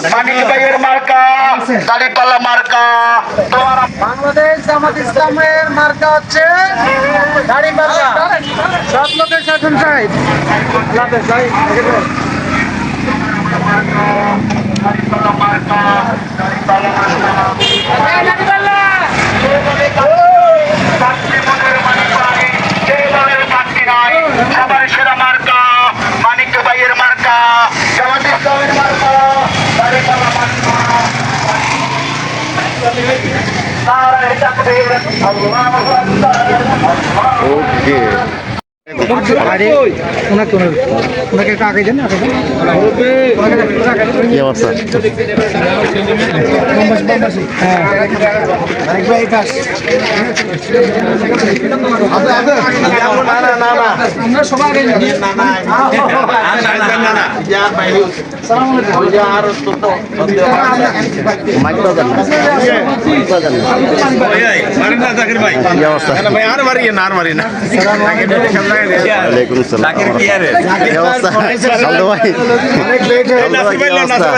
মানিক ভাইয়ের মার্কা দাড়িপাল্লা মার্কা। তোমার বাংলাদেশ জামাত ইসলামের মার্কা হচ্ছে দাড়িপাল্লা। সব লোকের শাসন চাই। দাড়িপাল্লা মার্কা দাড়িপাল্লা মার্কা। সবার সেরা মার্কা মানিক ভাইয়ের মার্কা জামাত ইসলামের মার্কা দাড়িপাল্লা মার্কা। নারায়ে তাকবীর আল্লাহু আকবার। ওকে ওনাকে একটু আগে দেন, আগে দেন। কি অবস্থা? হ্যাঁ আমরা সবাই আগে যাই। মাইক বাজান না, মাইক বাজান না। কি অবস্থা? ওয়ালাইকুম আসসালাম। কি অবস্থা? সালদু ভাই, সালদু ভাই, কি অবস্থা?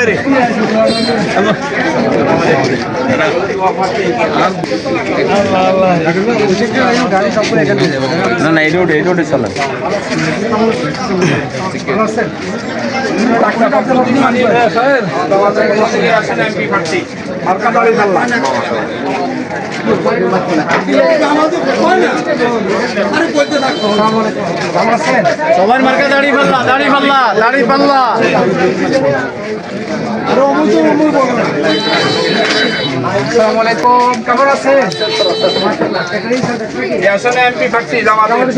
না না এই রোডে চলে সবার মার্কা দাড়িপাল্লা, দাড়িপাল্লা, দাড়িপাল্লা। আসসালামু আলাইকুম, কেমন আছেন?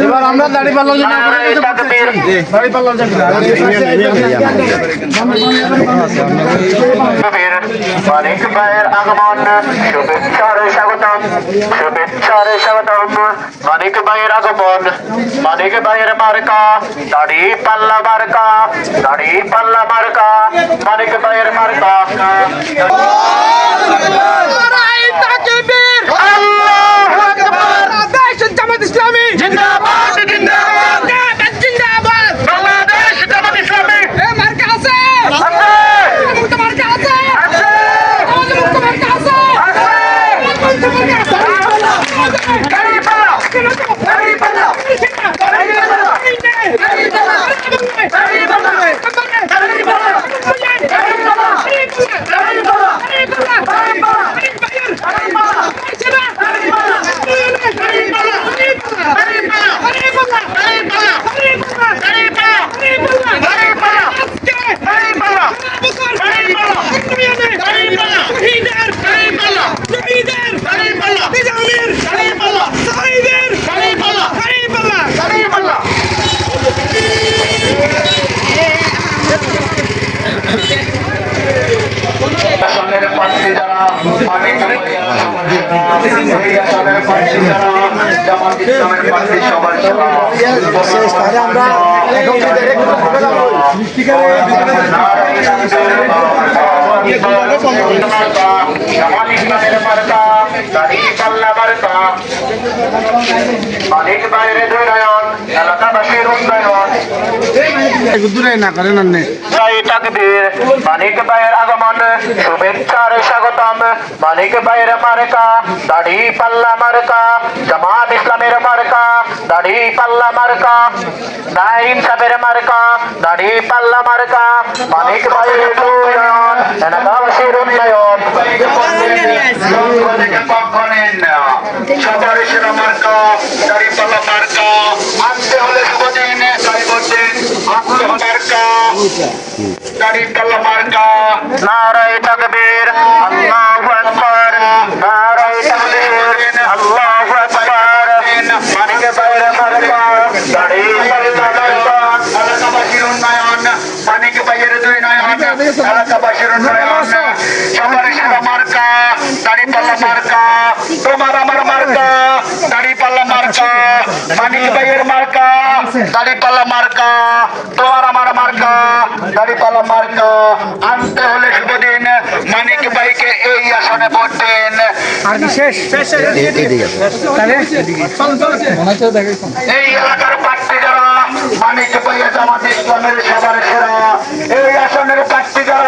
এবার আমরা দাড়িপাল্লার জন্য দাড়িপাল্লার জন্য মানিক ভাইয়ের আগমন শুভেচ্ছার স্বাগতম, শুভেচ্ছার স্বাগতম। মানিক ভাইয়ের আগমন, মানিক ভাইয়ের মার্কা দাড়িপাল্লা মার্কা, দাড়িপাল্লা মার্কা, মানিক ভাইয়ের মার্কা। আল্লাহু আকবার। জামাত ইসলামী জিন্দাবাদ, জিন্দাবাদ, জিন্দাবাদ। বাংলাদেশ জামাত ইসলামী মার্কা আছে, আছে, মার্কা আছে, আছে, মার্কা আছে। দাড়িপাল্লা, দাড়িপাল্লা, আসনের প্রার্থী যারা মানিক এই আসনের প্রার্থী যারা জামাত ইসলামের প্রার্থী সবার সেবা আমরা এখন জামাত ইসলামের মার্কা দাড়িপাল্লা মার্কা। মানিক ভাইয়ের উন্নয়ন, এলাকাবাসীর উন্নয়ন। নারায়ে তাকবীর, মানিক ভাইয়ের আগমন শুভেচ্ছার স্বাগতম। মানিক ভাইয়ের মার্কা দাড়িপাল্লা মার্কা, জামাত ইসলামের মার্কা দাড়িপাল্লা মার্কা, নাইম সাহেবের মার্কা দাড়িপাল্লা মার্কা। মানিক ভাইয়ের উন্নয়ন, এলাকাবাসীর উন্নয়ন। সবার সেরা মার্কা দাড়িপাল্লা মার্কা। আনতে হলে শুভদিন, সাইবুদ্দিন আনতে হলে মার্কা দাড়িপাল্লা মার্কা। নারায়ে তাকবীর আল্লাহু আকবার, নারায়ে তাকবীর আল্লাহু আকবার। মানিক ভাইয়ের মার্কা দাড়িপাল্লা মার্কা, এলাকাবাসীর উন্নয়ন। মানিক ভাইয়ের উন্নয়ন, এলাকাবাসীর উন্নয়ন। সবার সেরা মার্কা দাড়িপাল্লা মার্কা। তোমার আমার মার্কা দাড়িপাল্লা মার্কা। মানিক ভাইয়ের মার্কা দাড়িপাল্লা মার্কা, তোমার আমার মার্কা দাড়িপাল্লা মার্কা। আনতে হলে শুভদিন, মানিক ভাইকে এই আসনে ভোট দেন। আর কি শেষ? এই এলাকার প্রার্থী যারা মানিক ভাইয়া জামাত ইসলামের সবার সেরা, এই আসনের প্রার্থী যারা